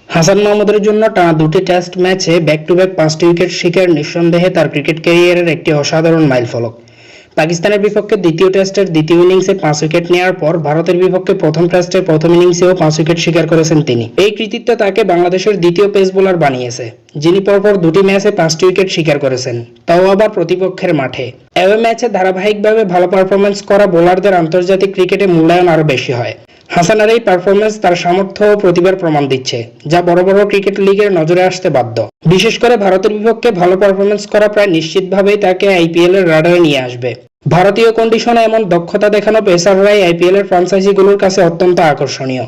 হাসান মাহমুদের জন্য টানা দুটি টেস্ট ম্যাচে ব্যাক টু ব্যাক 5টি উইকেট শিকার নিঃসন্দেহে তার ক্রিকেট ক্যারিয়ারের একটি অসাধারণ মাইলফলক। পাকিস্তানের বিপক্ষে দ্বিতীয় টেস্টের দ্বিতীয় ইনিংসে 5 উইকেট নেওয়ার পর ভারতের বিপক্ষে প্রথম টেস্টের প্রথম ইনিংসেও 5 উইকেট শিকার করেছেন তিনি। এই কৃতিত্ব তাকে বাংলাদেশের দ্বিতীয় পেস বোলার বানিয়েছে, যিনি পরপর দুটি ম্যাচে 5টি উইকেট শিকার করেছেন, তাও আবার প্রতিপক্ষের মাঠে। অ্যাওয়ে ম্যাচে ধারাবাহিকভাবে ভালো পারফরম্যান্স করা বোলারদের আন্তর্জাতিক ক্রিকেটে মূল্যায়ন আরও বেশি হয়। হাসানের এই পারফরম্যান্স তার সামর্থ্য ও প্রতিভার প্রমাণ দিচ্ছে, যা বড় বড় ক্রিকেট লিগের নজরে আসতে বাধ্য। বিশেষ করে ভারতের বিপক্ষে ভালো পারফরম্যান্স করা প্রায় নিশ্চিতভাবেই তাকে আইপিএল এর রাডারে নিয়ে আসবে। ভারতীয় কন্ডিশনে এমন দক্ষতা দেখানো পেসাররাই আইপিএল এর ফ্র্যাঞ্চাইজিগুলোর কাছে অত্যন্ত আকর্ষণীয়।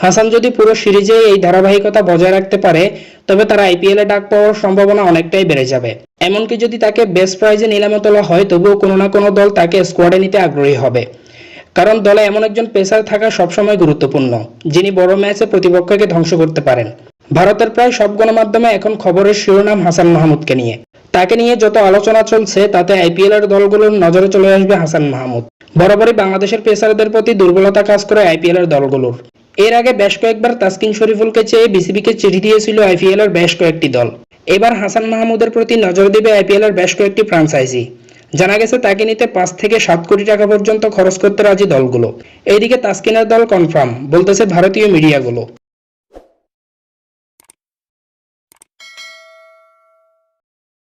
হাসান যদি পুরো সিরিজে এই ধারাবাহিকতা বজায় রাখতে পারে, তবে তার আইপিএল এ ডাক পাওয়ার সম্ভাবনা অনেকটাই বেড়ে যাবে। এমনকি যদি তাকে বেস্ট প্রাইজে নিলামে তোলা হয়, তবুও কোনো না কোনো দল তাকে স্কোয়াডে নিতে আগ্রহী হবে, কারণ দলে এমন একজন পেসার থাকা সবসময় গুরুত্বপূর্ণ, যিনি বড় ম্যাচে প্রতিপক্ষকে ধ্বংস করতে পারেন। ভারতের প্রায় সব গণমাধ্যমে এখন খবরের শিরোনাম হাসান মাহমুদকে নিয়ে। তাকে নিয়ে যত আলোচনা চলছে, তাতে আইপিএল এর দলগুলোর নজরে চলে আসবে হাসান মাহমুদ। বরাবরই বাংলাদেশের পেসারদের প্রতি দুর্বলতা কাজ করে আইপিএল এর দলগুলোর। এর আগে বেশ কয়েকবার তাসকিন শরীফুলকে চেয়ে বিসিবিকে চিঠি দিয়েছিল আইপিএল এর বেশ কয়েকটি দল। এবার হাসান মাহমুদের প্রতি নজর দেবে আইপিএল এর বেশ কয়েকটি ফ্র্যাঞ্চাইজি। জানা গেছে তাকে নিতে 5 থেকে 7 কোটি টাকা পর্যন্ত খরচ করতে রাজি দলগুলো। এইদিকে তাসকিনের দল কনফার্ম, বলতেছে ভারতীয় মিডিয়াগুলো।